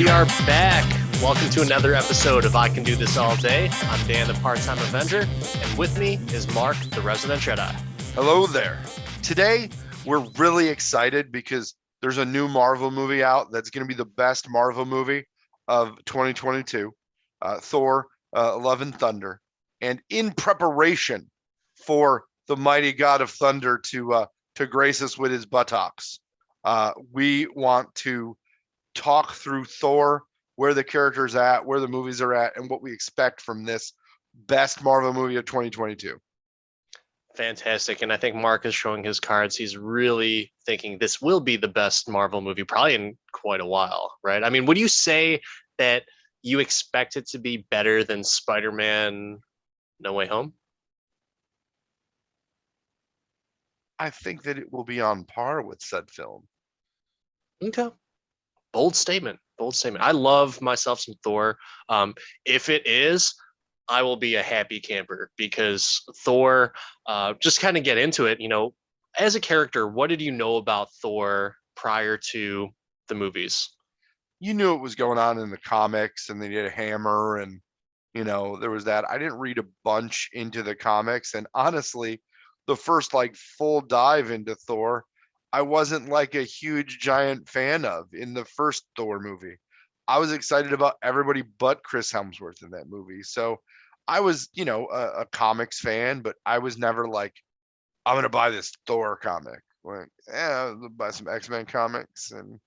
We are back. Welcome to another episode of I Can Do This All Day. I'm Dan, the part-time Avenger, and with me is Mark, the resident Jedi. Hello there. Today, we're really excited because there's a new Marvel movie out that's going to be the best Marvel movie of 2022, Thor, Love and Thunder. And in preparation for the mighty God of Thunder to grace us with his buttocks, we want to talk through Thor, where the character's at, where the movies are at, and what we expect from this best Marvel movie of 2022. Fantastic. And I think Mark is showing his cards. He's really thinking this will be the best Marvel movie probably in quite a while, right? I mean, would you say that you expect it to be better than Spider-Man No Way Home? I think that it will be on par with said film. Okay. Bold statement. Bold statement. I love myself some Thor. If it is, I will be a happy camper because Thor, just kind of get into it, as a character, what did you know about Thor prior to the movies? You knew what was going on in the comics, and they did a hammer, and there was that. I didn't read a bunch into the comics, and honestly, the first full dive into Thor, I wasn't a huge giant fan of in the first Thor movie. I was excited about everybody but Chris Hemsworth in that movie. So I was, a comics fan, but I was never like, I'm gonna buy this Thor comic. I'll buy some X-Men comics, and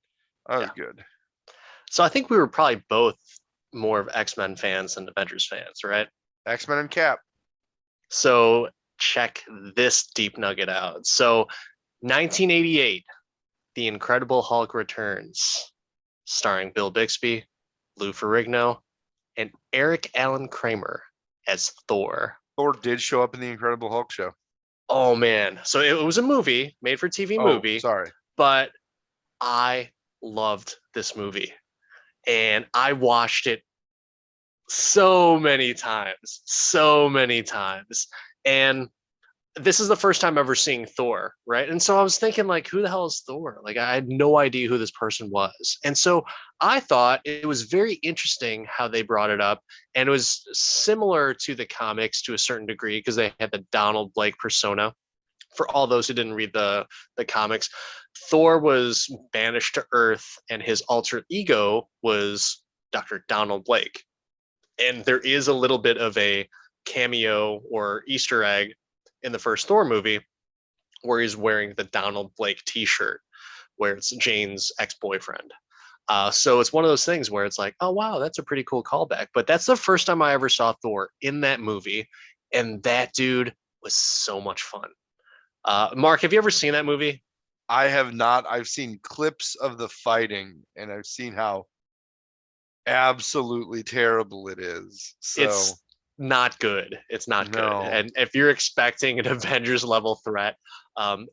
I was good. So I think we were probably both more of X-Men fans than Avengers fans, right? X-Men and Cap. So check this deep nugget out. So 1988, The Incredible Hulk returns, starring Bill Bixby, Lou Ferrigno, and Eric Allen Kramer as Thor. Thor did show up in the Incredible Hulk show. Oh man. So it was a movie, made for TV movie. Sorry. But I loved this movie. And I watched it so many times. And this is the first time ever seeing Thor, right? And so I was thinking, who the hell is Thor? I had no idea who this person was. And so I thought it was very interesting how they brought it up. And it was similar to the comics to a certain degree because they had the Donald Blake persona. For all those who didn't read the comics, Thor was banished to Earth and his alter ego was Dr. Donald Blake. And there is a little bit of a cameo or Easter egg in the first Thor movie where he's wearing the Donald Blake t-shirt where it's Jane's ex-boyfriend. So it's one of those things where it's like, oh, wow, that's a pretty cool callback. But that's the first time I ever saw Thor in that movie. And that dude was so much fun. Mark, have you ever seen that movie? I have not. I've seen clips of the fighting, and I've seen how absolutely terrible it is. So it's not good. It's not No. good. And if you're expecting an Avengers level threat,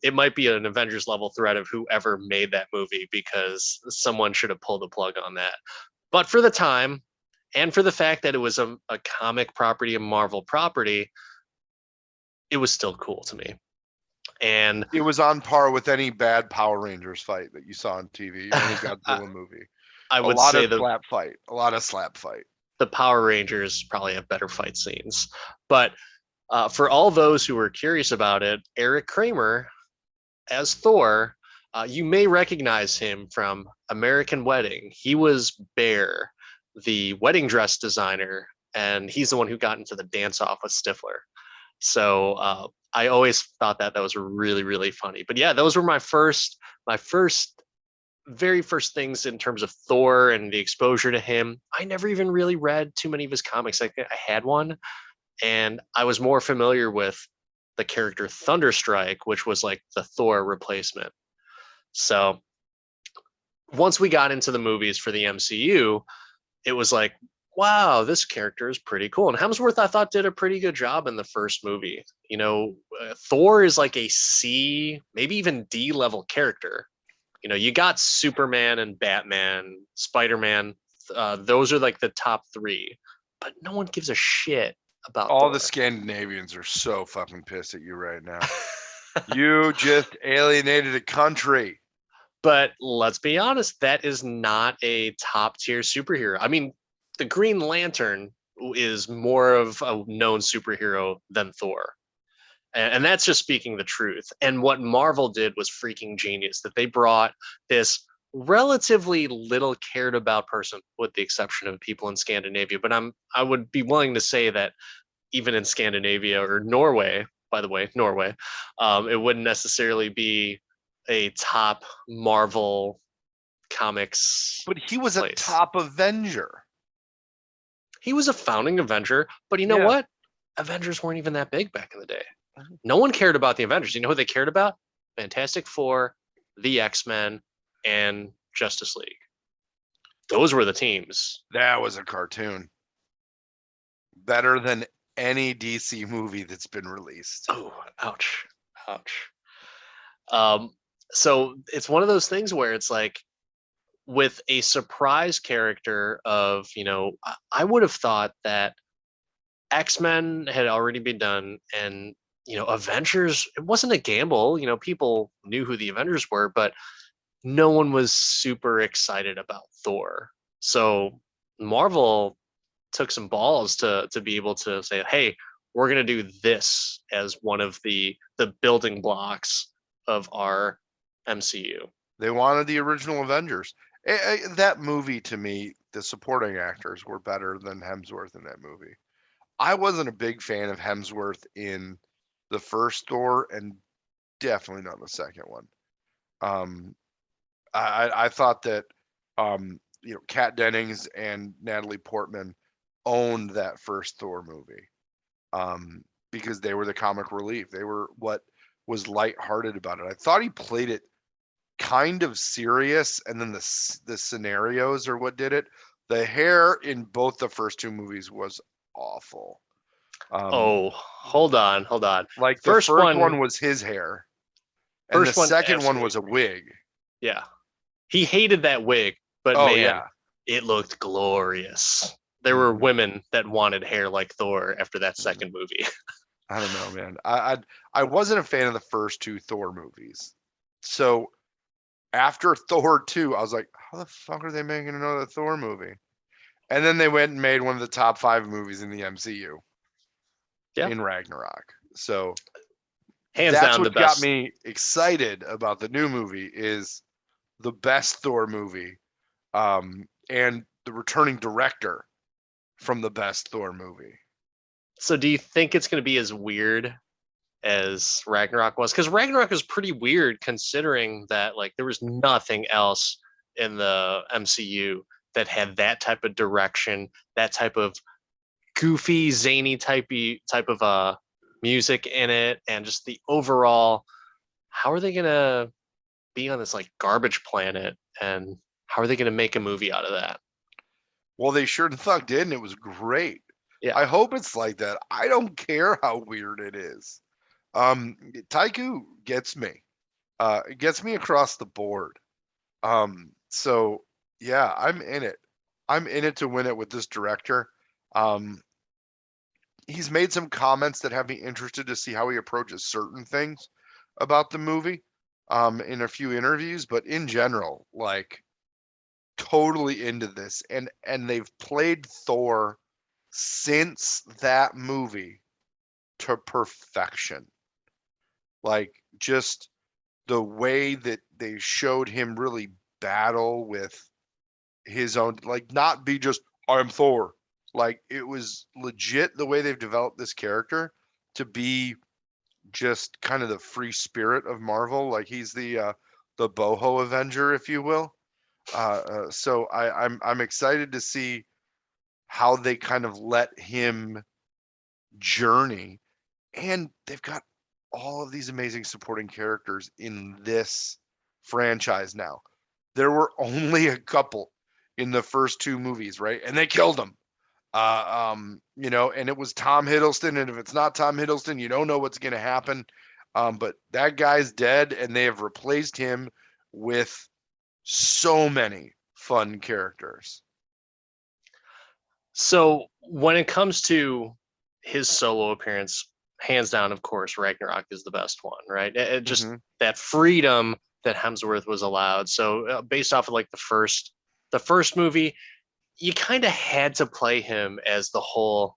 it might be an Avengers level threat of whoever made that movie because someone should have pulled the plug on that. But for the time, and for the fact that it was a comic property, a Marvel property, it was still cool to me. And it was on par with any bad Power Rangers fight that you saw on TV or any Godzilla movie. I would say a lot of slap fight. The Power Rangers probably have better fight scenes. But for all those who were curious about it, Eric Kramer as Thor, you may recognize him from American Wedding. He was Bear, the wedding dress designer, and he's the one who got into the dance off with Stifler. So I always thought that was really, really funny. But yeah, those were my very first things in terms of Thor and the exposure to him. I never even really read too many of his comics. I had one, and I was more familiar with the character Thunderstrike, which was like the Thor replacement. So once we got into the movies for the MCU, it was like, wow, this character is pretty cool. And Hemsworth, I thought, did a pretty good job in the first movie. Thor is like a C, maybe even D level character. You got Superman and Batman, Spider-Man. Those are like the top three, but no one gives a shit about all Thor. the Scandinavians are so fucking pissed at you right now. You just alienated a country. But let's be honest, that is not a top tier superhero. I mean, the Green Lantern is more of a known superhero than Thor. And that's just speaking the truth. And what Marvel did was freaking genius, that they brought this relatively little cared about person, with the exception of people in Scandinavia. But I would be willing to say that even in Scandinavia or Norway, by the way, Norway, it wouldn't necessarily be a top Marvel comics But he was a place. top Avenger. He was a founding Avenger, but you know Yeah. what? Avengers weren't even that big back in the day. No one cared about the Avengers. You know who they cared about? Fantastic Four, the X-Men, and Justice League. Those were the teams. That was a cartoon. Better than any DC movie that's been released. Oh, ouch. Ouch. Um, so it's one of those things where it's like, with a surprise character of, I would have thought that X-Men had already been done, and Avengers, it wasn't a gamble. People knew who the Avengers were, but no one was super excited about Thor. So Marvel took some balls to be able to say, hey, we're going to do this as one of the building blocks of our MCU. They wanted the original Avengers. That movie, to me, the supporting actors were better than Hemsworth in that movie. I wasn't a big fan of Hemsworth in the first Thor, and definitely not the second one. Um, I thought that Kat Dennings and Natalie Portman owned that first Thor movie, because they were the comic relief. They were what was lighthearted about it. I thought he played it kind of serious, and then the scenarios are what did it. The hair in both the first two movies was awful. Oh, hold on, hold on. Like the First first one, one was his hair, and the first one, second one absolutely. was a wig. Yeah. He hated that wig, but Oh man, yeah. it looked glorious. There were Mhm. women that wanted hair like Thor after that Mhm. second movie. I don't know, man. I wasn't a fan of the first two Thor movies. So after Thor 2, I was like, how the fuck are they making another Thor movie? And then they went and made one of the top 5 movies in the MCU Yeah. in Ragnarok. So Hands that's down what the got best. me excited about the new movie is the best Thor movie, and the returning director from the best Thor movie. So do you think it's going to be as weird as Ragnarok was? Because Ragnarok was pretty weird considering that like there was nothing else in the MCU that had that type of direction, that type of goofy, zany type of music in it, and just the overall. How are they gonna be on this like garbage planet, and how are they gonna make a movie out of that? Well, they sure the fuck did, and it was great. Yeah. I hope it's like that. I don't care how weird it is. Taiku gets me. It gets me across the board. So yeah, I'm in it. I'm in it to win it with this director. Um, he's made some comments that have me interested to see how he approaches certain things about the movie, in a few interviews, but in general, like totally into this. And they've played Thor since that movie to perfection. Like just the way that they showed him really battle with his own, like not be just I'm Thor. Like it was legit the way they've developed this character to be just kind of the free spirit of Marvel. Like he's the boho Avenger, if you will. So I'm excited to see how they kind of let him journey, and they've got all of these amazing supporting characters in this franchise now. There were only a couple in the first two movies, right? And they killed them. And it was Tom Hiddleston, and if it's not Tom Hiddleston, you don't know what's going to happen. But that guy's dead, and they have replaced him with so many fun characters. So when it comes to his solo appearance, hands down, of course, Ragnarok is the best one, right? Just Hmm. that freedom that Hemsworth was allowed. So based off of like the first movie, you kind of had to play him as the whole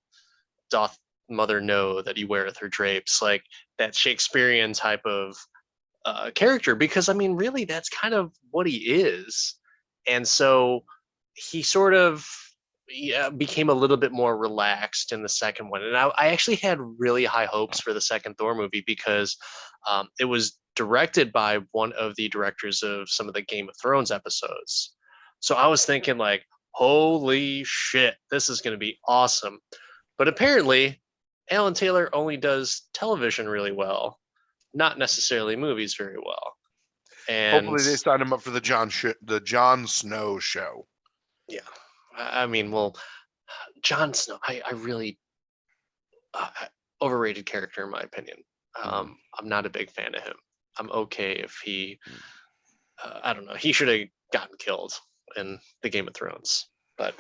doth mother know that he weareth her drapes, like that Shakespearean type of character, because I mean, really, that's kind of what he is. And so he sort of, yeah, became a little bit more relaxed in the second one. And I actually had really high hopes for the second Thor movie because it was directed by one of the directors of some of the Game of Thrones episodes. So I was thinking, like, holy shit, this is going to be awesome. But apparently, Alan Taylor only does television really well, not necessarily movies very well. And Hopefully they signed him up for the Jon Snow show. yeah, I mean, well, Jon Snow, I really uh, overrated character in my opinion. I'm not a big fan of him. I'm okay if he, I don't know, he should have gotten killed in the Game of Thrones, but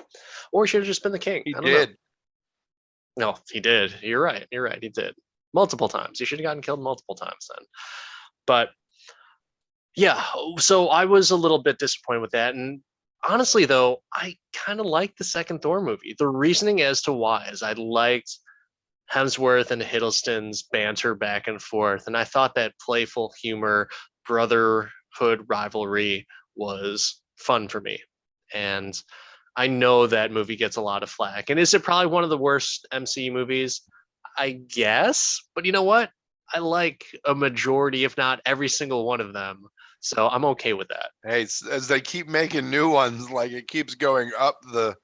or he should have just been the king. He I don't know. did. No, he did. You're right. You're right. He did multiple times. He should have gotten killed multiple times then. But yeah, so I was a little bit disappointed with that. And honestly, though, I kind of liked the second Thor movie. The reasoning as to why is I liked Hemsworth and Hiddleston's banter back and forth. And I thought that playful humor, brotherhood rivalry was fun for me. And I know that movie gets a lot of flack. And is it probably one of the worst MCU movies? I guess. But you know what? I like a majority, if not every single one of them. So I'm okay with that. Hey, as they keep making new ones, like it keeps going up the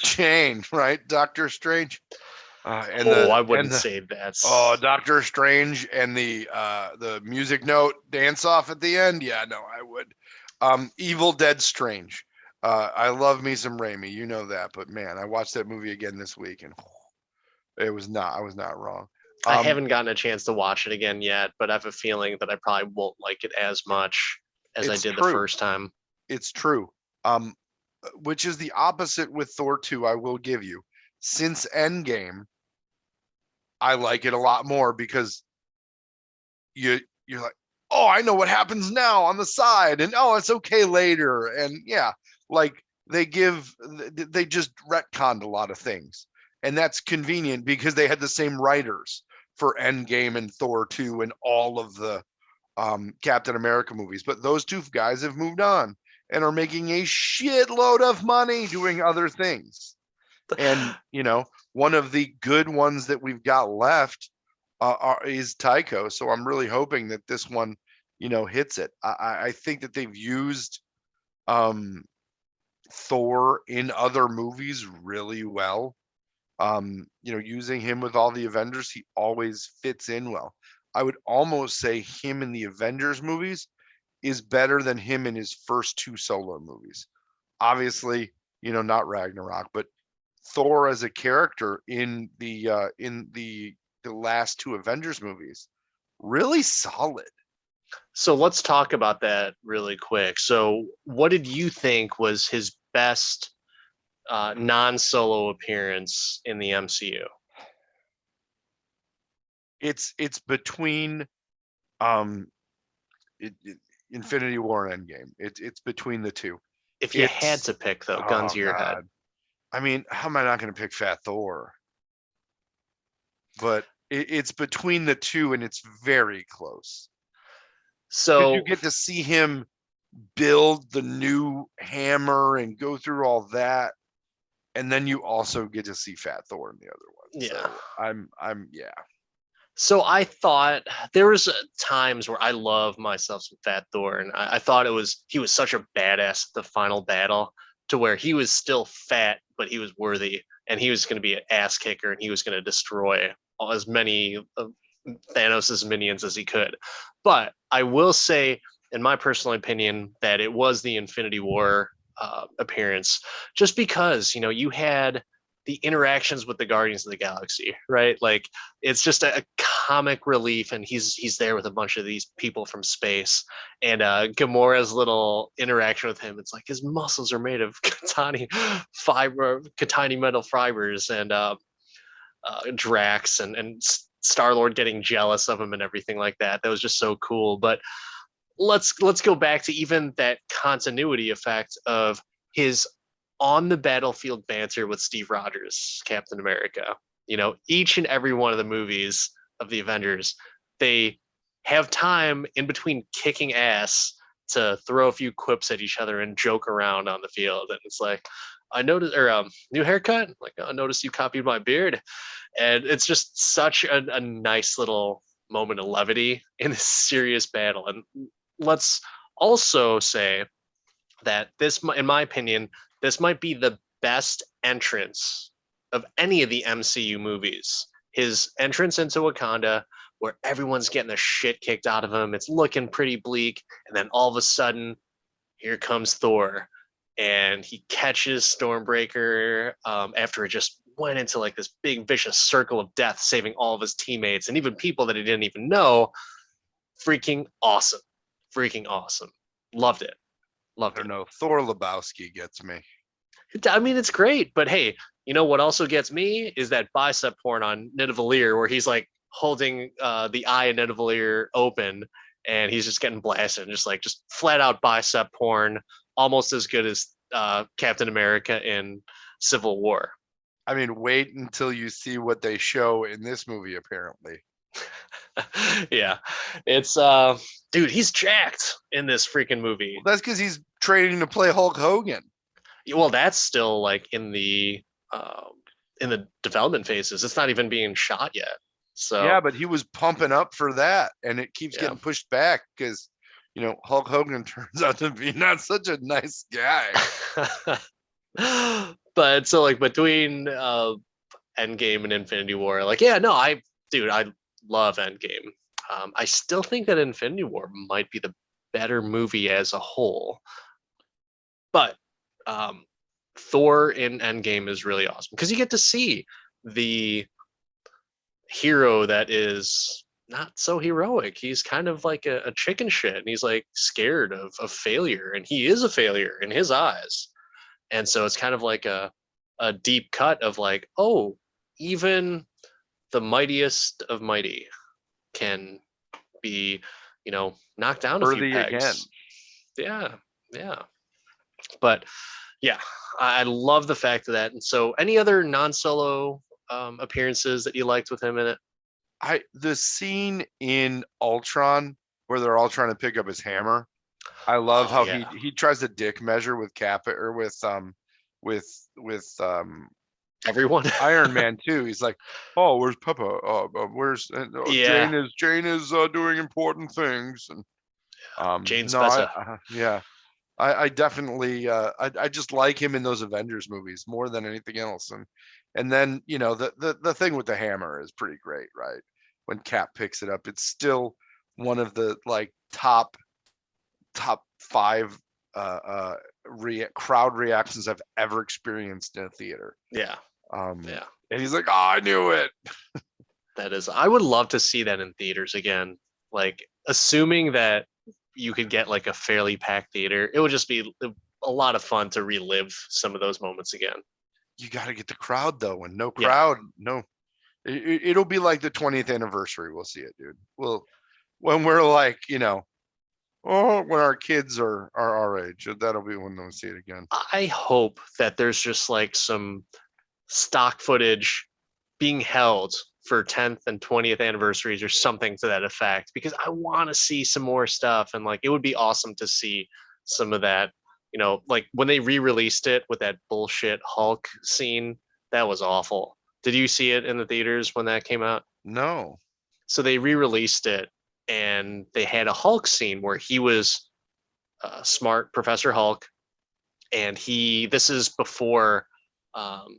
chain, right? Doctor Strange, Oh, I wouldn't and the say that's. oh, Doctor Strange and the music note dance off at the end. Yeah, no, I would. Evil Dead Strange. I love me some Raimi, you know that, but man, I watched that movie again this week, and it was not. I was not wrong. I Um, haven't gotten a chance to watch it again yet, but I have a feeling that I probably won't like it as much as I it's did the true. first time. It's true. Um, which is the opposite with Thor 2, I will give you. Since Endgame, I like it a lot more because you're like, oh, I know what happens now on the side, and oh, it's okay later, and yeah, like they just retconned a lot of things, and that's convenient because they had the same writers for Endgame and Thor 2 and all of the Captain America movies, but those two guys have moved on and are making a shitload of money doing other things. And one of the good ones that we've got left is Tycho. So I'm really hoping that this one, hits it. I think that they've used um, Thor in other movies really well. Using him with all the Avengers, he always fits in well. I would almost say him in the Avengers movies is better than him in his first two solo movies. Obviously, not Ragnarok, but Thor as a character in the last two Avengers movies, really solid. So let's talk about that really quick. So, what did you think was his best non-solo appearance in the MCU? It's between um Infinity War and Endgame. It's between the two. If you had It's to pick, though, gun oh to your head. god. I mean, how am I not going to pick Fat Thor? But it's between the two, and it's very close because you So, get to see him build the new hammer and go through all that, and then you also get to see Fat Thor in the other one. yeah. So I'm yeah. So I thought there was times where I love myself some Fat Thor, and I thought he was such a badass at the final battle to where he was still fat, but he was worthy, and he was going to be an ass kicker, and he was going to destroy as many of Thanos' minions as he could. But I will say, in my personal opinion, that it was the Infinity War appearance, just because you had the interactions with the Guardians of the Galaxy, right? Like it's just a comic relief, and he's there with a bunch of these people from space, and Gamora's little interaction with him. It's like his muscles are made of katani metal fibers, and Drax and Star Lord getting jealous of him and everything like that. That was just so cool. But let's go back to even that continuity effect of his on the battlefield banter with Steve Rogers, Captain America. You know, each and every one of the movies of the Avengers, they have time in between kicking ass to throw a few quips at each other and joke around on the field. And it's like, I noticed, or new haircut. Like, I noticed you copied my beard, and it's just such a nice little moment of levity in this serious battle. And let's also say that this, in my opinion, this might be the best entrance of any of the MCU movies. His entrance into Wakanda, where everyone's getting the shit kicked out of him, it's looking pretty bleak, and then all of a sudden, here comes Thor, and he catches Stormbreaker after it just went into like this big vicious circle of death, saving all of his teammates and even people that he didn't even know. Freaking awesome. Freaking awesome. Loved it. I Loved don't it. know. Thor Lebowski gets me. I mean, it's great, but hey, you know what also gets me is that bicep porn on Nidavellir where he's like holding the eye of Nidavellir open and he's just getting blasted, and just flat out bicep porn, almost as good as Captain America in Civil War. I mean, wait until you see what they show in this movie, apparently. Yeah, it's dude, he's jacked in this freaking movie. Well, that's because he's training to play Hulk Hogan. Well, that's still like in the development phases. It's not even being shot yet. So Yeah, but he was pumping up for that, and it keeps yeah. getting pushed back because, Hulk Hogan turns out to be not such a nice guy. But so like between Endgame and Infinity War, like yeah, no, I love Endgame. I still think that Infinity War might be the better movie as a whole, but um, Thor in Endgame is really awesome because you get to see the hero that is not so heroic. He's kind of like a chicken shit, and he's like scared of failure, and he is a failure in his eyes. And so it's kind of like a deep cut of like, oh, even the mightiest of mighty can be, knocked down a few Worthy again. pegs. Yeah, yeah. But yeah, I love the fact of that. And so, any other non-solo appearances that you liked with him in it? The scene in Ultron where they're all trying to pick up his hammer. I love Oh how yeah, he tries to dick measure with Cap or with everyone. Iron Man too. He's like, "Oh, where's Peppa? Where's Yeah, Jane is doing important things." And Jane no, I Spezza. yeah, I definitely I just like him in those Avengers movies more than anything else. And then the thing with the hammer is pretty great, right? When Cap picks it up, it's still one of the like top five crowd reactions I've ever experienced in a theater. Yeah, Um, yeah. and he's like, "Oh, I knew it." That is, I would love to see that in theaters again. Like, assuming that you could get like a fairly packed theater, it would just be a lot of fun to relive some of those moments again. You got to get the crowd though, and no Yeah, crowd, no. It'll be like the 20th anniversary. We'll see it, dude. Well, when we're like, when our kids are our age, that'll be when they'll see it again. I hope that there's just like some stock footage being held for 10th and 20th anniversaries or something to that effect because I want to see some more stuff, and like it would be awesome to see some of that, like when they re-released it with that bullshit Hulk scene. That was awful. Did you see it in the theaters when that came out? No. So they re-released it, and they had a Hulk scene where he was smart Professor Hulk, and this is before um,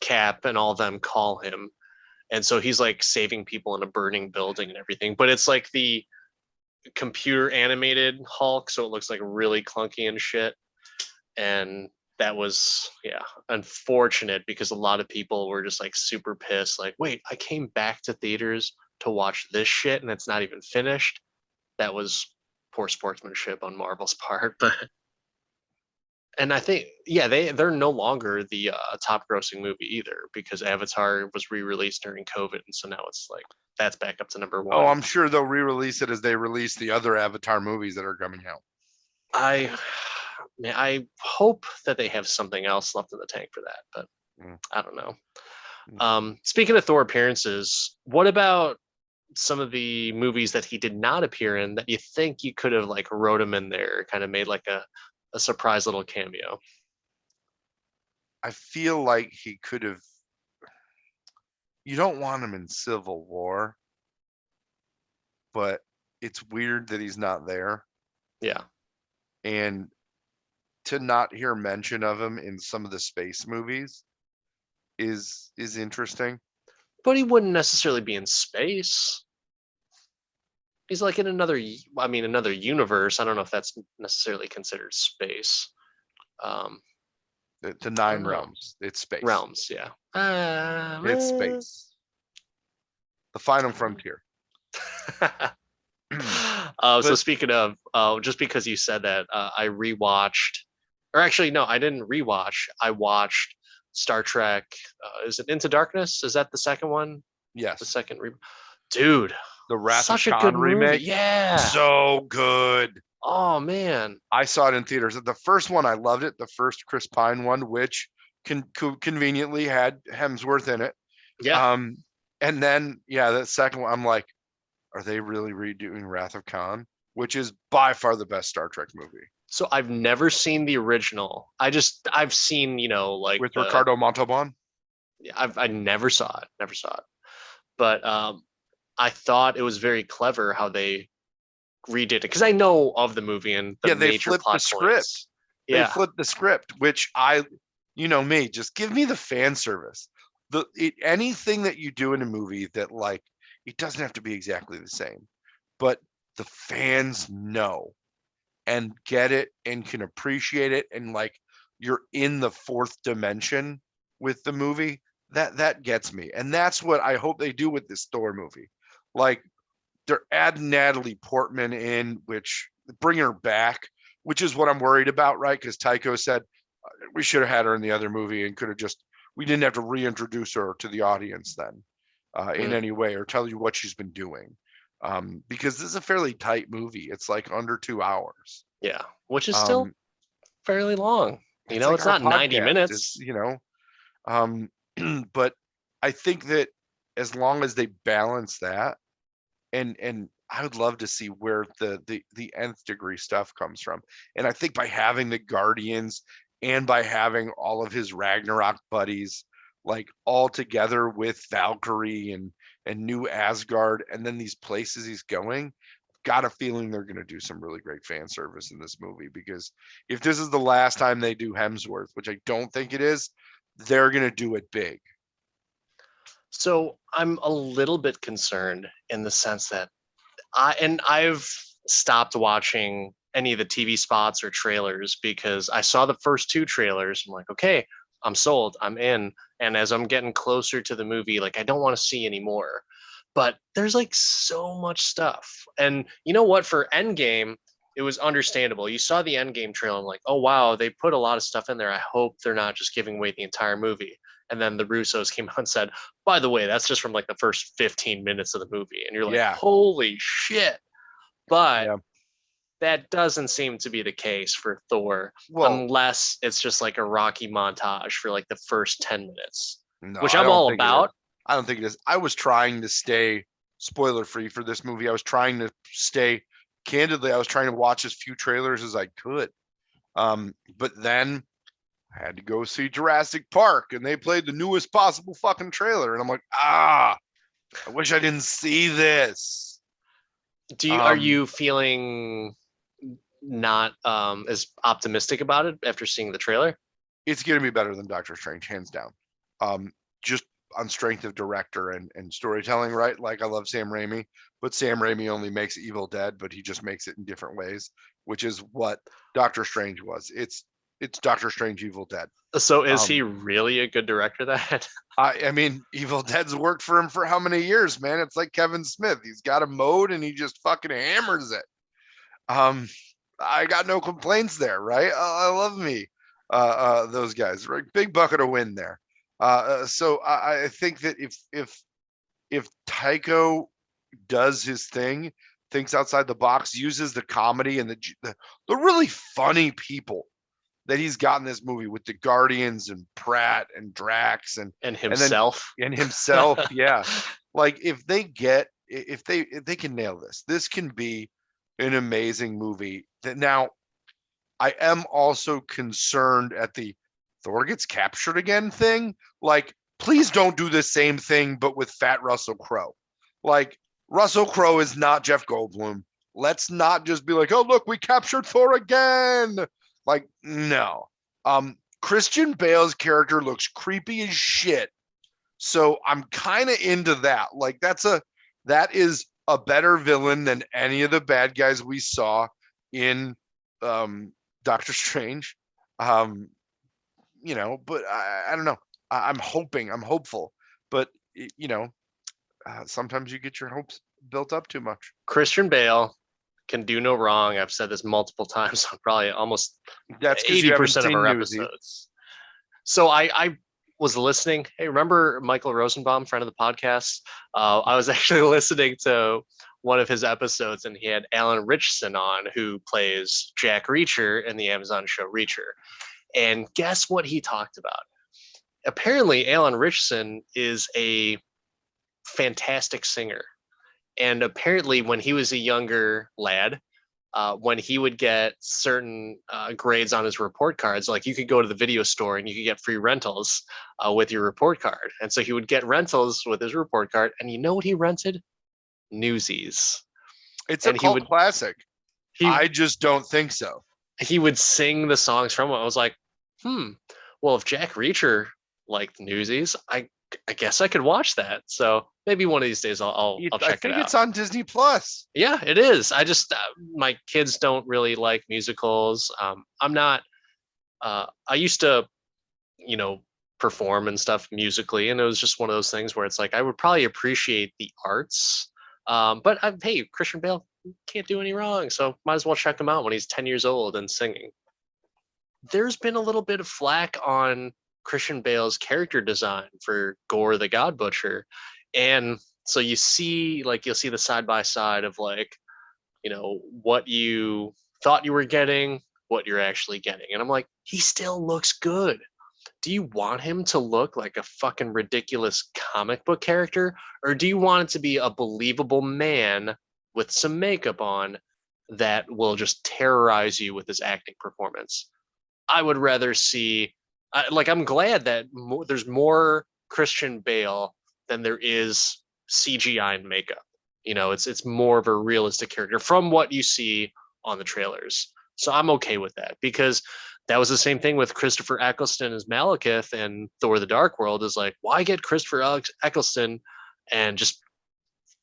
Cap and all of them call him. And so he's like saving people in a burning building and everything. But it's like the computer animated Hulk, so it looks like really clunky and shit. And that was, yeah, unfortunate because a lot of people were just like super pissed. Like, wait, I came back to theaters to watch this shit and it's not even finished. That was poor sportsmanship on Marvel's part. But And I think, yeah, they're no longer the top grossing movie either because Avatar was re-released during COVID, and so now it's like that's back up to number Oh, one. I'm sure they'll re-release it as they release the other Avatar movies that are coming out. I man, I hope that they have something else left in the tank for that, but Mm. I don't know. Mm. Speaking of Thor appearances, what about some of the movies that he did not appear in that you think you could have like wrote him in there, kind of made like a surprise little cameo? I feel like he could have. You don't want him in Civil War, but it's weird that he's not there. Yeah, And to not hear mention of him in some of the space movies is interesting. but he wouldn't necessarily be in space. He's like in I mean, another universe. I don't know if that's necessarily considered space. Um, The I Nine don't know. Realms. It's space. Realms, yeah. It's space. The final frontier. So But speaking of, just because you said that, I rewatched, or actually no, I didn't rewatch. I watched Star Trek. Is it Into Darkness? Is that the second one? The yes, second dude, the Wrath of such a good Khan movie. remake, Yeah. so good. Oh man. I saw it in theaters. The first one, I loved it. The first Chris Pine one, which conveniently had Hemsworth in it. Yeah. Um, and then yeah, the second one, I'm like, are they really redoing Wrath of Khan? Which is by far the best Star Trek movie So I've never seen the original. I've seen, like with Ricardo Montalban. I never saw it. Never saw it. But I thought it was very clever how they redid it because I know of the movie and the Yeah, they major flipped the plot script. points. They Yeah. flipped the script, which you know me, just give me the fan service. Anything that you do in a movie that like it doesn't have to be exactly the same, but the fans know and get it and can appreciate it and like you're in the fourth dimension with the movie. That gets me. And that's what I hope they do with this Thor movie. Like they're adding Natalie Portman in, which bring her back, which is what I'm worried about, right? Because Tycho said we should have had her in the other movie and could have just we didn't have to reintroduce her to the audience then in Mm, any way or tell you what she's been doing. Because this is a fairly tight movie. It's like under 2 hours. yeah. Which is still Um, fairly long. it's like It's our not 90 podcast. It's minutes. um, but I think that as long as they balance that, and I would love to see where the nth degree stuff comes from. And I think by having the Guardians and by having all of his Ragnarok buddies like all together with Valkyrie and New Asgard and then these places he's going, got a feeling they're going to do some really great fan service in this movie because if this is the last time they do Hemsworth, which I don't think it is, they're going to do it big. So I'm a little bit concerned in the sense that I've stopped watching any of the TV spots or trailers because I saw the first two trailers. I'm like, okay, I'm sold, I'm in. And as I'm getting closer to the movie, like I don't want to see any more. But there's like so much stuff. And you know what? For Endgame, it was understandable. You saw the Endgame trailer, I'm like, oh wow, they put a lot of stuff in there. I hope they're not just giving away the entire movie. And then the Russos came out and said, by the way, that's just from like the first 15 minutes of the movie. And you're like, Yeah. holy shit. But Yeah. that doesn't seem to be the case for Thor, Well, unless it's just like a Rocky montage for like the first 10 minutes, no, which I I'm don't all think it is. about. I don't think it is. I was trying to stay spoiler free for this movie. I was trying to stay candidly, I was trying to watch as few trailers as I could. But then I had to go see Jurassic Park and they played the newest possible fucking trailer. And I'm like, I wish I didn't see this. Are Um, you feeling not as optimistic about it after seeing the trailer? it's gonna be better than Doctor Strange, hands down. Just on strength of director and storytelling, right? Like I love Sam Raimi, but Sam Raimi only makes Evil Dead, but he just makes it in different ways, which is what Doctor Strange was. It's Doctor Strange Evil Dead. So is he Um, really a good director that? I mean, Evil Dead's worked for him for how many years, man? It's like Kevin Smith. He's got a mode and he just fucking hammers it. Um, I got no complaints there, right? I love me those guys, right? Big bucket of win there. So I think that if Tycho does his thing, thinks outside the box, uses the comedy and the really funny people that he's got in this movie with the Guardians and Pratt and Drax And and then himself. and himself, yeah. Like if they can nail this, this can be an amazing movie. That now I am also concerned at the Thor gets captured again thing. Like, please don't do the same thing, but with fat Russell Crowe. Like, Russell Crowe is not Jeff Goldblum. Let's not just be like, oh, look, we captured Thor again. Like, no. Christian Bale's character looks creepy as shit. So I'm kind of into that. Like, that is a better villain than any of the bad guys we saw in Doctor Strange. But I don't know. I'm hopeful, but sometimes you get your hopes built up too much. Christian Bale can do no wrong. I've said this multiple times on probably almost That's because you haven't 80% of seen our Newsy. episodes. So I was listening. Hey, remember Michael Rosenbaum, friend of the podcast? I was actually listening to one of his episodes, and he had Alan Ritchson on, who plays Jack Reacher in the Amazon show Reacher. And guess what he talked about? Apparently, Alan Ritchson is a fantastic singer. And apparently, when he was a younger lad, when he would get certain grades on his report cards, like you could go to the video store and you could get free rentals with your report card. And so he would get rentals with his report card. And you know what he rented? Newsies. It's a And cult classic. he I just don't think so. he would sing the songs from it. I was like, well, if Jack Reacher liked Newsies, I guess I could watch that. So maybe one of these days I'll I check it think out. it's on Disney Plus. Yeah, it is. I just my kids don't really like musicals. I'm not. I used to, you know, perform and stuff musically, and it was just one of those things where it's like I would probably appreciate the arts. But hey, Christian Bale can't do any wrong, so might as well check him out when he's 10 years old and singing. There's been a little bit of flack on Christian Bale's character design for Gore the God Butcher, and so you'll see the side by side of like, what you thought you were getting, what you're actually getting. And I'm like, he still looks good. Do you want him to look like a fucking ridiculous comic book character? Or do you want it to be a believable man with some makeup on that will just terrorize you with his acting performance? I would rather see, I'm glad that there's more Christian Bale than there is CGI and makeup. It's more of a realistic character from what you see on the trailers. So I'm okay with that, because that was the same thing with Christopher Eccleston as Malekith and Thor: The Dark World. Is like, why get Christopher Eccleston and just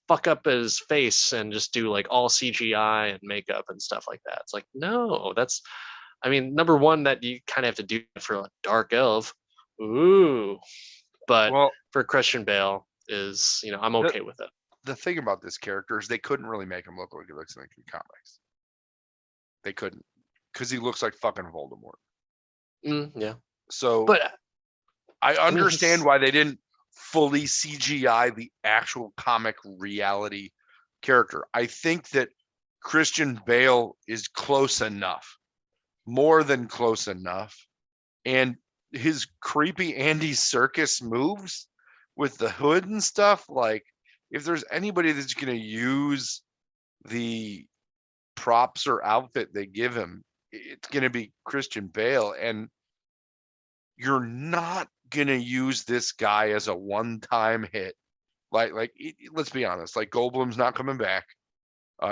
fuck up his face and just do like all CGI and makeup and stuff like that? It's like, no, number one, that you kind of have to do for a dark elf. Ooh. But Well, for Christian Bale I'm okay with it. the thing about this character is they couldn't really make him look like he looks like in comics. They couldn't, because he looks like fucking Voldemort. Yeah. So But I understand why they didn't fully CGI the actual comic reality character. I think that Christian Bale is close enough, more than close enough. And his creepy Andy Serkis moves with the hood and stuff, like, if there's anybody that's going to use the props or outfit they give him, it's going to be Christian Bale. And you're not going to use this guy as a one-time hit. Let's be honest, like Goldblum's not coming back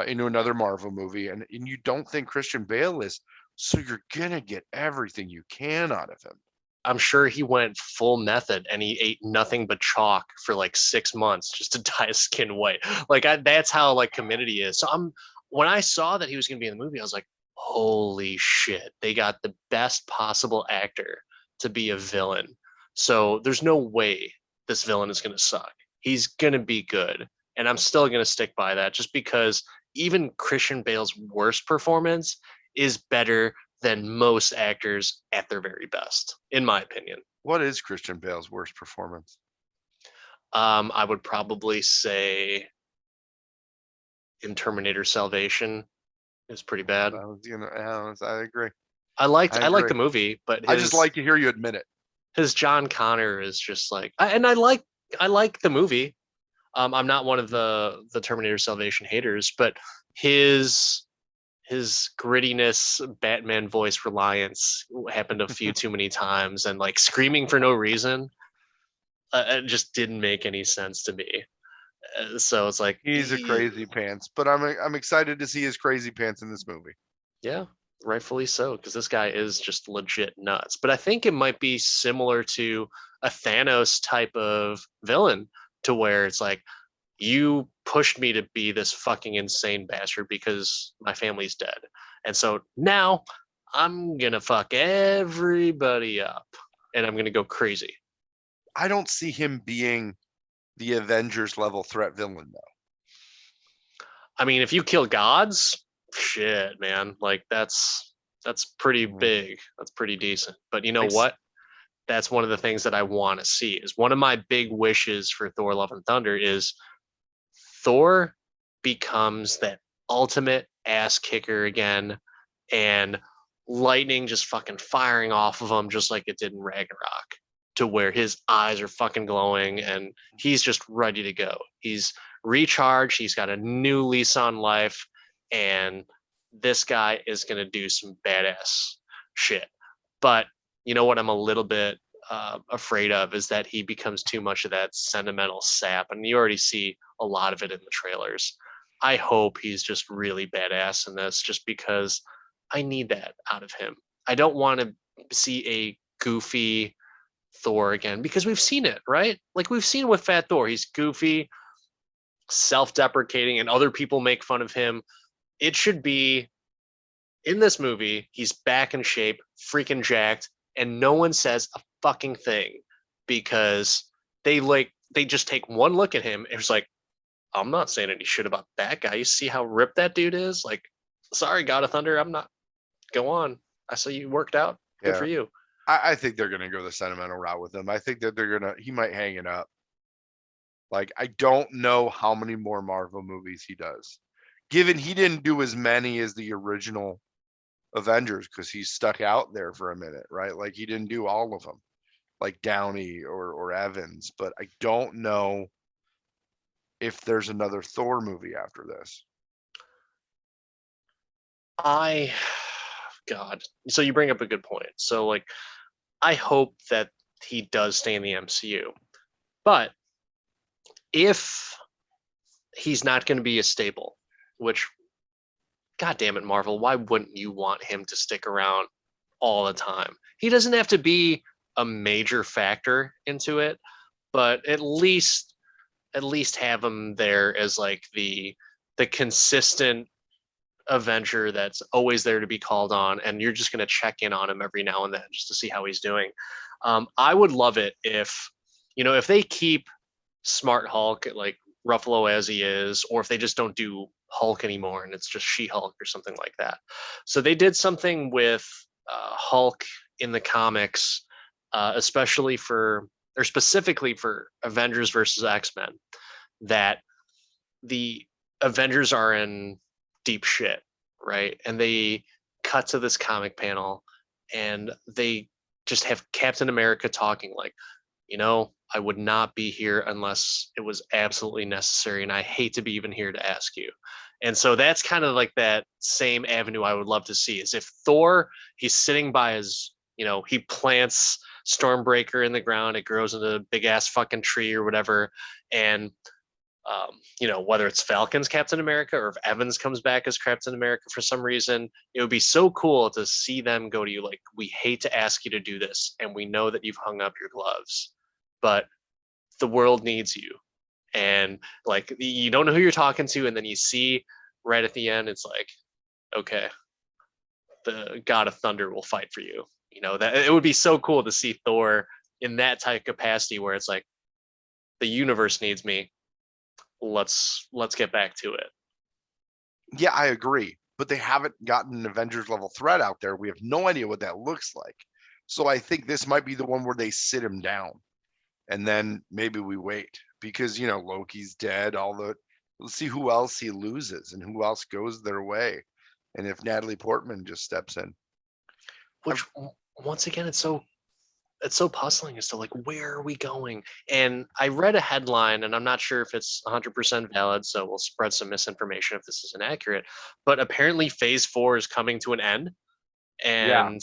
into another Marvel movie, and you don't think Christian Bale is, so you're going to get everything you can out of him. I'm sure he went full method and he ate nothing but chalk for like 6 months just to dye his skin white. That's how like committed he is. So when I saw that he was going to be in the movie, I was like, holy shit, they got the best possible actor to be a villain. So there's no way this villain is going to suck. He's going to be good. And I'm still going to stick by that, just because even Christian Bale's worst performance is better than most actors at their very best, in my opinion. What is Christian Bale's worst performance? I would probably say in Terminator Salvation is pretty bad. I agree. I liked the movie, but I just like to hear you admit it. his John Connor is just like, and I like the movie. I'm not one of the Terminator Salvation haters, but his his grittiness, Batman voice reliance happened a few too many times, and like screaming for no reason, it just didn't make any sense to me. So it's like, He's a crazy pants, but I'm excited to see his crazy pants in this movie. yeah, rightfully so, because this guy is just legit nuts. But I think it might be similar to a Thanos type of villain, to where it's like, you pushed me to be this fucking insane bastard because my family's dead. And so now I'm gonna fuck everybody up and I'm gonna go crazy. I don't see him being the Avengers level threat villain though. I mean, if you kill gods, shit, man, like that's pretty big. That's pretty decent. But you know Like, what? That's one of the things that I want to see. Is one of my big wishes for Thor Love and Thunder is Thor becomes that ultimate ass kicker again, and lightning just fucking firing off of him just like it did in Ragnarok, to where his eyes are fucking glowing and he's just ready to go. He's recharged, he's got a new lease on life, and this guy is going to do some badass shit. But you know what I'm a little bit afraid of is that he becomes too much of that sentimental sap, and you already see a lot of it in the trailers. I hope he's just really badass in this, just because I need that out of him. I don't want to see a goofy Thor again, because we've seen it, right? Like we've seen with Fat Thor, he's goofy, self-deprecating, and other people make fun of him. It should be in this movie, he's back in shape, freaking jacked, and no one says a fucking thing, because they just take one look at him and it's like, I'm not saying any shit about that guy. You see how ripped that dude is? Like, sorry, God of Thunder, I'm not. Go on. I saw you worked out. Good for yeah, you. I think they're gonna go the sentimental route with him. I think that he might hang it up. Like, I don't know how many more Marvel movies he does, given he didn't do as many as the original Avengers because he's stuck out there for a minute, right? Like he didn't do all of them, like Downey or Evans. But I don't know if there's another Thor movie after this. I, God. So you bring up a good point. So, like, I hope that he does stay in the MCU. But if he's not going to be a staple, which, God damn it, Marvel, why wouldn't you want him to stick around all the time? He doesn't have to be a major factor into it, but at least have him there as like the consistent Avenger that's always there to be called on, and you're just going to check in on him every now and then just to see how he's doing. I would love it if, if they keep Smart Hulk like Ruffalo as he is, or if they just don't do Hulk anymore and it's just She-Hulk or something like that. So they did something with Hulk in the comics, especially for or specifically for Avengers versus X-Men, that the Avengers are in deep shit, right? And they cut to this comic panel and they just have Captain America talking like, I would not be here unless it was absolutely necessary. And I hate to be even here to ask you. And so that's kind of like that same avenue I would love to see is if Thor, he's sitting by his, he plants Stormbreaker in the ground, it grows into a big ass fucking tree or whatever. And whether it's Falcon's Captain America or if Evans comes back as Captain America for some reason, it would be so cool to see them go to you like, we hate to ask you to do this, and we know that you've hung up your gloves, but the world needs you. And like, you don't know who you're talking to, and then you see right at the end, it's like, okay, the God of Thunder will fight for you. That it would be so cool to see Thor in that type of capacity where it's like, the universe needs me, let's get back to it. Yeah, I agree. but they haven't gotten an Avengers level threat out there. We have no idea what that looks like. So I think this might be the one where they sit him down, and then maybe we wait because Loki's dead. Let's see who else he loses and who else goes their way, and if Natalie Portman just steps in. Which once again, it's so puzzling as to like, where are we going? And I read a headline, and I'm not sure if it's 100% valid, so we'll spread some misinformation if this is inaccurate, but apparently phase 4 is coming to an end, Yeah, and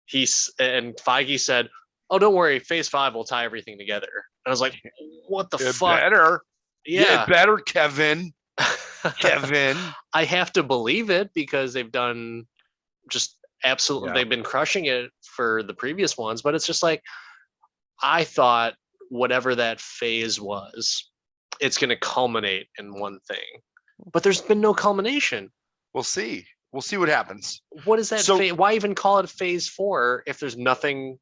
Feige said, oh, don't worry, phase 5 will tie everything together. And I was like, what the it fuck? better. Yeah, it Yeah. better, Kevin. Kevin. I have to believe it because they've done just absolutely, Yeah. they've been crushing it for the previous ones, but it's just like, I thought whatever that phase was, it's going to culminate in one thing, but there's been no culmination. We'll see. We'll see what happens. What is that? So, Why even call it phase 4 if there's nothing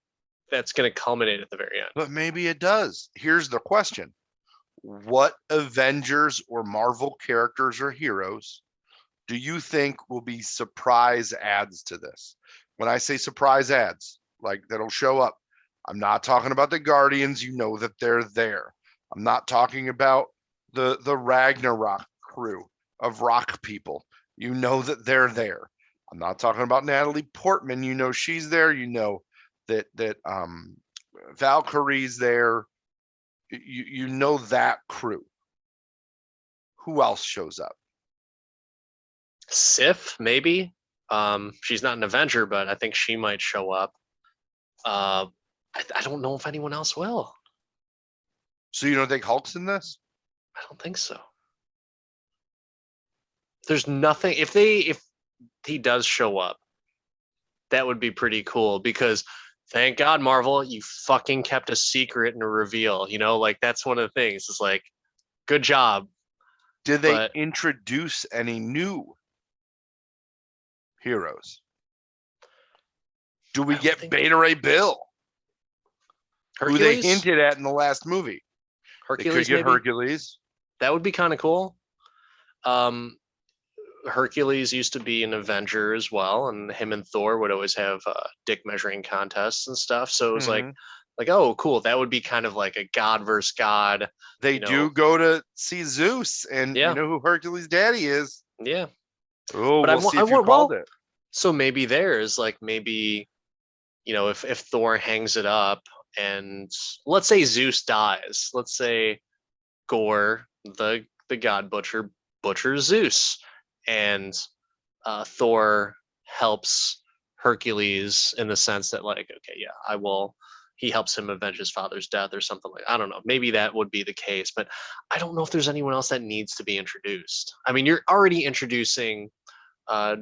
that's going to culminate at the very end? but maybe it does. Here's the question. What Avengers or Marvel characters or heroes do you think will be surprise adds to this? When I say surprise adds, like that'll show up, I'm not talking about the Guardians. You know that they're there. I'm not talking about the Ragnarok crew of rock people. You know that they're there. I'm not talking about Natalie Portman. You know she's there. You know that Valkyrie's there. You know that crew. Who else shows up? Sif, maybe. She's not an Avenger, but I think she might show up. I don't know if anyone else will. So you don't think Hulk's in this? I don't think so. There's nothing. If he does show up, that would be pretty cool because thank God, Marvel, you fucking kept a secret and a reveal. Like that's one of the things. It's like, good job. Did they But introduce any new heroes? Do we get Beta Ray Bill? Who they Hercules? hinted at in the last movie? They could Hercules, get maybe? Hercules. That would be kind of cool. Hercules used to be an Avenger as well, and him and Thor would always have dick measuring contests and stuff. So it was Mhm. like, oh, cool. That would be kind of like a god versus god. They do go to see Zeus, and you Yeah, know who Hercules' daddy is. yeah. Oh, But we'll see I if you want called well. it. So maybe there's like maybe if Thor hangs it up, and let's say Zeus dies. Let's say Gore, the god butcher, butchers Zeus, and Thor helps Hercules in the sense that like, okay, yeah, I will. He helps him avenge his father's death or something like. I don't know. Maybe that would be the case, but I don't know if there's anyone else that needs to be introduced. I mean, you're already introducing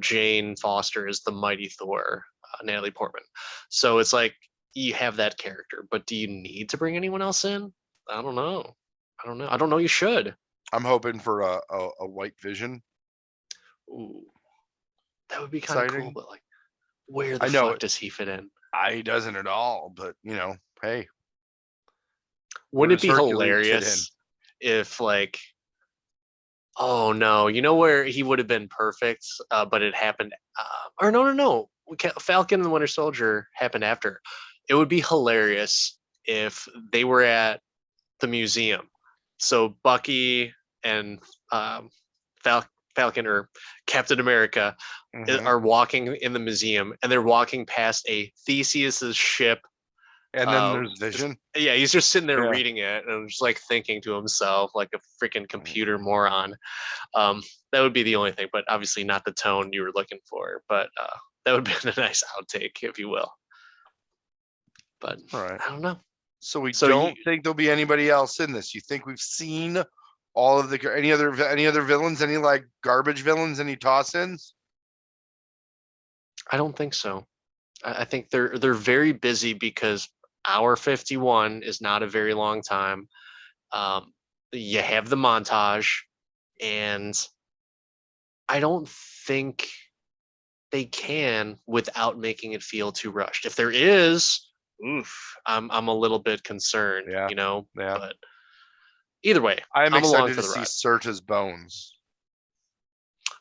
Jane Foster as the mighty Thor, Natalie Portman. So it's like you have that character, but do you need to bring anyone else in? I don't know. I don't know. You should. I'm hoping for a White Vision. Ooh, that would be kind of cool, Sighting. but like, where the I know fuck does he fit in? he doesn't at all, but hey, where Wouldn't it does be Hercules fit in? hilarious if like, oh no, you know where he would have been perfect, but it happened, or no, Falcon and the Winter Soldier happened after. It would be hilarious if they were at the museum. So Bucky and um, Falcon or Captain America Mhm. are walking in the museum, and they're walking past a Theseus's ship. And then there's Vision. Yeah, he's just sitting there Yeah. reading it and just like thinking to himself like a freaking computer Mhm. moron. That would be the only thing, but obviously not the tone you were looking for. But that would be a nice outtake, if you will. But All right. I don't know. So we So you, don't think there'll be anybody else in this. You think we've seen all of the any other villains, any like garbage villains, any toss-ins? I don't think so. I think they're very busy because hour 51 is not a very long time. Um, you have the montage, and I don't think they can without making it feel too rushed. If there is, oof, I'm a little bit concerned, Yeah. Yeah. But either way, I'm I'm along excited for to the see ride. Surta's bones.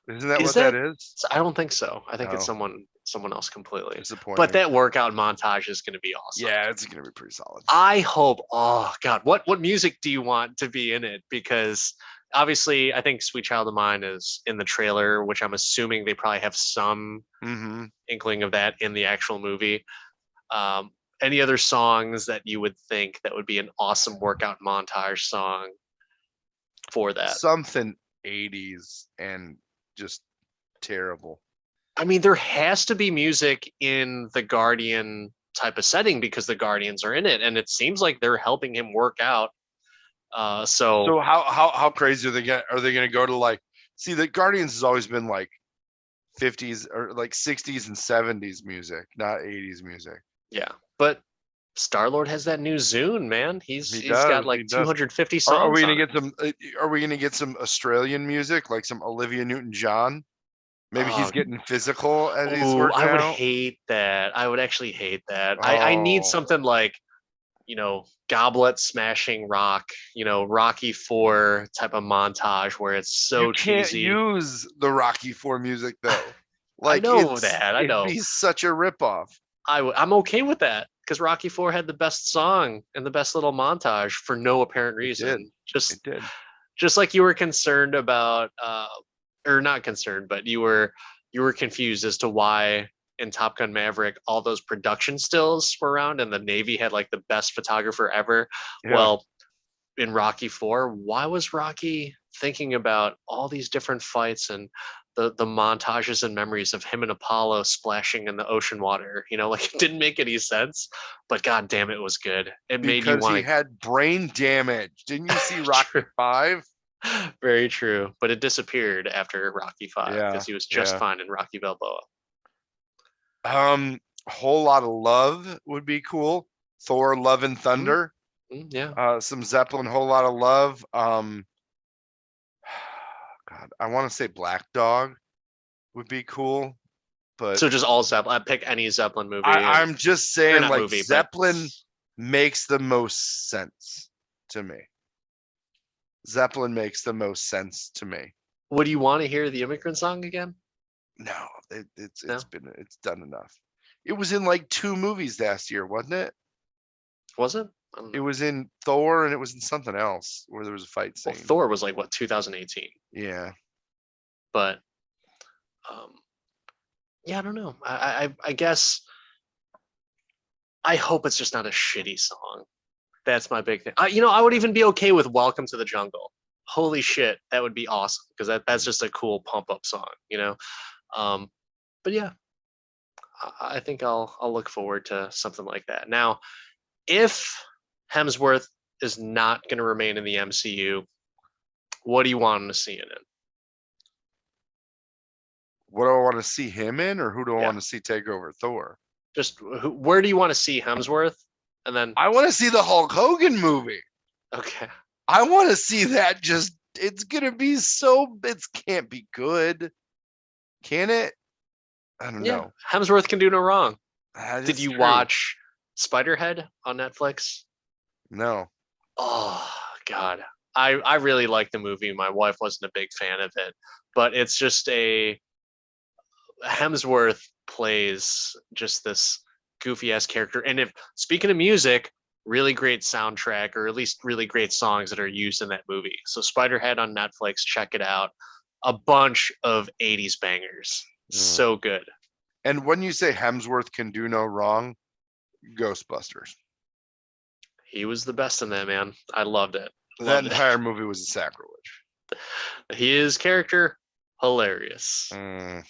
Isn't that Is what that that? is? I don't think so. I think it's Oh, someone else completely. But disappointing. that workout montage is going to be awesome. Yeah, it's gonna be pretty solid. I hope. Oh God, what music do you want to be in it? Because obviously, I think "Sweet Child of Mine" is in the trailer, which I'm assuming they probably have some Mm-hmm. inkling of that in the actual movie. Um, any other songs that you would think that would be an awesome workout montage song for that? Something 80s and just terrible. I mean, there has to be music in the Guardian type of setting because the Guardians are in it, and it seems like they're helping him work out. So So how crazy are they gonna go to like see the Guardians has always been like 50s or like 60s and 70s music, not 80s music. yeah, but Star Lord has that new Zune, man. He's got He like does. 250 Are we songs gonna on it. get some? Are we gonna get some Australian music, like some Olivia Newton-John? Maybe he's Uh, getting physical as he's oh, working I would out. hate that. I would actually hate that. I need Oh, something like, goblet smashing rock, Rocky Four type of montage where it's you so can't cheesy. use the Rocky Four music though. I Like know that. I it'd know. be such a ripoff. I'm okay with that because Rocky Four had the best song and the best little montage for no apparent It did. reason. It did. Just like you were concerned about, or not concerned, but you were confused as to why in Top Gun Maverick all those production stills were around and the Navy had like the best photographer ever. Yeah. Well, in Rocky Four, why was Rocky thinking about all these different fights and the montages and memories of him and Apollo splashing in the ocean water? Like it didn't make any sense, but god damn it was good. It made you Because he want had brain damage. Didn't you see Rocky to. Five? Very true, but it disappeared after Rocky Five Yeah. because he was just Yeah. fine in Rocky Balboa. Whole lot of love would be cool. Thor, Love and Mm, Thunder. yeah. Some Zeppelin, whole lot of love. God, I want to say Black Dog would be cool, but So just all Zeppelin. I pick any Zeppelin movie, and I'm just or saying not like movie, but Zeppelin makes the most sense to me. Zeppelin makes the most sense to me. what do you want to hear the immigrant song again? No, No, it's done enough. It was in like 2 movies last year, wasn't it? was it? I don't It know. was in Thor and it was in something else where there was a fight Well, scene. Thor was like what 2018, Yeah. but um, yeah, I don't know. I guess I hope it's just not a shitty song. That's my big thing. I would even be okay with "Welcome to the Jungle." Holy shit, that would be awesome because that's just a cool pump up song. Um, but yeah, I think I'll look forward to something like that. Now, if Hemsworth is not going to remain in the MCU, what do you want him to see in it? What do I want to see him in, or who do I Yeah, want to see take over Thor? just where do you want to see Hemsworth? And then I want to see the Hulk Hogan movie. okay, I want to see that. Just it's gonna be so. It can't be good, can it? I don't yeah, know. Hemsworth can do no wrong. That Did is you true. watch Spiderhead on Netflix? No. Oh God, I really like the movie. My wife wasn't a big fan of it, but it's just a Hemsworth plays just this goofy ass character. And if speaking of music, really great soundtrack or at least really great songs that are used in that movie. So Spiderhead on Netflix, check it out. A bunch of 80s bangers. Mm. So good. And when you say Hemsworth can do no wrong, Ghostbusters. He was the best in that, man. I loved it. That Loved it. entire movie was a sacrilege. His character, hilarious. Mm.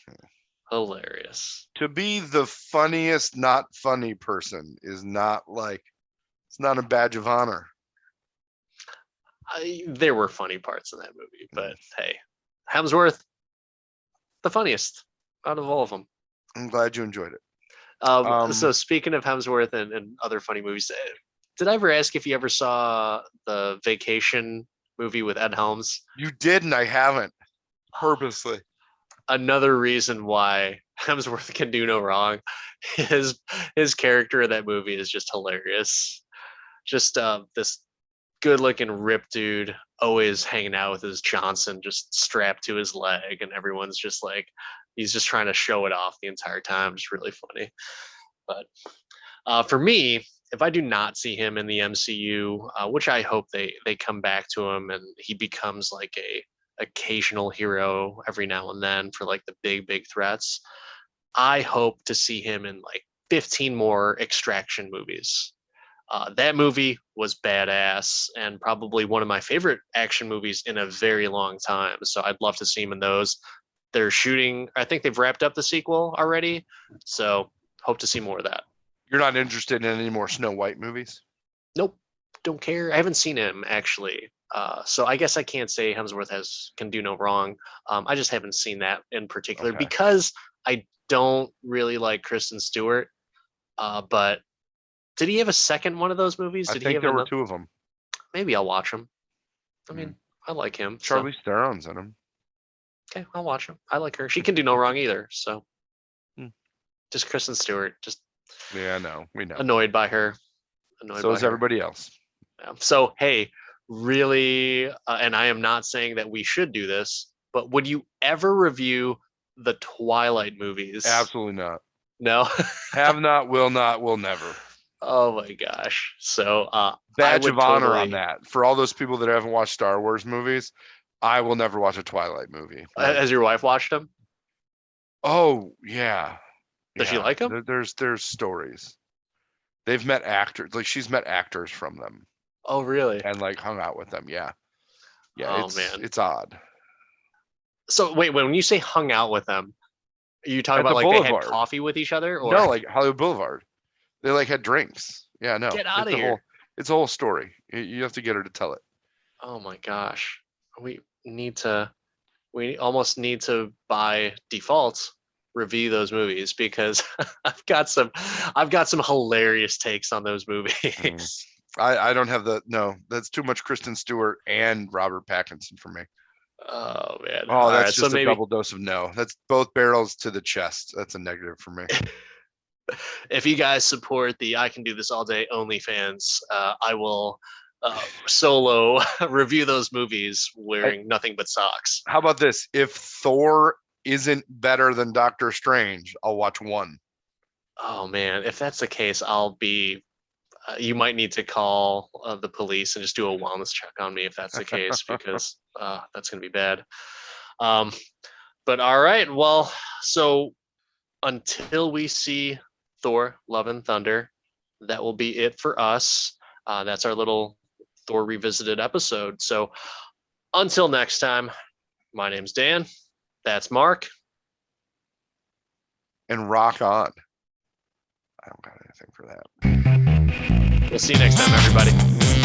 Hilarious. To be the funniest, not funny person is not like it's not a badge of honor. There were funny parts in that movie, Mm. but hey, Hemsworth, the funniest out of all of them. I'm glad you enjoyed it. So speaking of Hemsworth and other funny movies, did I ever ask if you ever saw the Vacation movie with Ed Helms? You did, and I haven't purposely. Another reason why Hemsworth can do no wrong. His his character in that movie is just hilarious. Just this good looking ripped dude, always hanging out with his Johnson just strapped to his leg, and everyone's just like, he's just trying to show it off the entire time. Just really funny. But for me, if I do not see him in the MCU, which I hope they come back to him and he becomes like a occasional hero every now and then for like the big threats, I hope to see him in like 15 more Extraction movies. That movie was badass and probably one of my favorite action movies in a very long time. So I'd love to see him in those. They're shooting, I think they've wrapped up the sequel already. So hope to see more of that. You're not interested in any more Snow White movies? Nope, don't care. I haven't seen him actually. So I guess I can't say Hemsworth can do no wrong. I just haven't seen that in particular Okay. because I don't really like Kristen Stewart. But did he have a second one of those movies? I Did he think have there were another? two of them. Maybe I'll watch him. I Mm. mean, I like him. Charlize Theron's in them. Okay, I'll watch him. I like her. She can do no wrong either. So Mm. just Kristen Stewart, just Yeah, no, we know. annoyed by her. Annoyed So by is her. everybody else. Yeah. So hey, really, and I am not saying that we should do this, but would you ever review the Twilight movies? Absolutely not. No. Have not, will not, will never. Oh my gosh. So I Badge would of honor totally. on that. For all those people that haven't watched Star Wars movies, I will never watch a Twilight movie. Like, Has your wife watched them? oh yeah, Does she yeah. like them? There's stories. They've met actors. Like she's met actors from them Oh really? and like hung out with them. Yeah, yeah. Oh man. It's odd. So wait, when you say hung out with them, you talk At about the like they had Boulevard. coffee with each other, or No, like Hollywood Boulevard. They like had drinks. Yeah, no. get out of here? It's a whole story. You have to get her to tell it. Oh my gosh. We need to we almost need to by default review those movies because I've got some hilarious takes on those movies. Mm. I don't have that's too much Kristen Stewart and Robert Pattinson for me. Oh man. Oh, All that's right, so just a maybe double dose of no. That's both barrels to the chest. That's a negative for me. if you guys support the I Can Do This All Day OnlyFans, I will solo review those movies wearing nothing but socks. How about this? If Thor isn't better than Doctor Strange, I'll watch one. Oh man, if that's the case, I'll be. You might need to call the police and just do a wellness check on me if that's the case, because that's going to be bad. Um, but all right, well, so until we see Thor: Love and Thunder, that will be it for us. That's our little Thor revisited episode. So until next time, my name's Dan. That's Mark. And rock on. I don't got anything for that. We'll see you next time, everybody.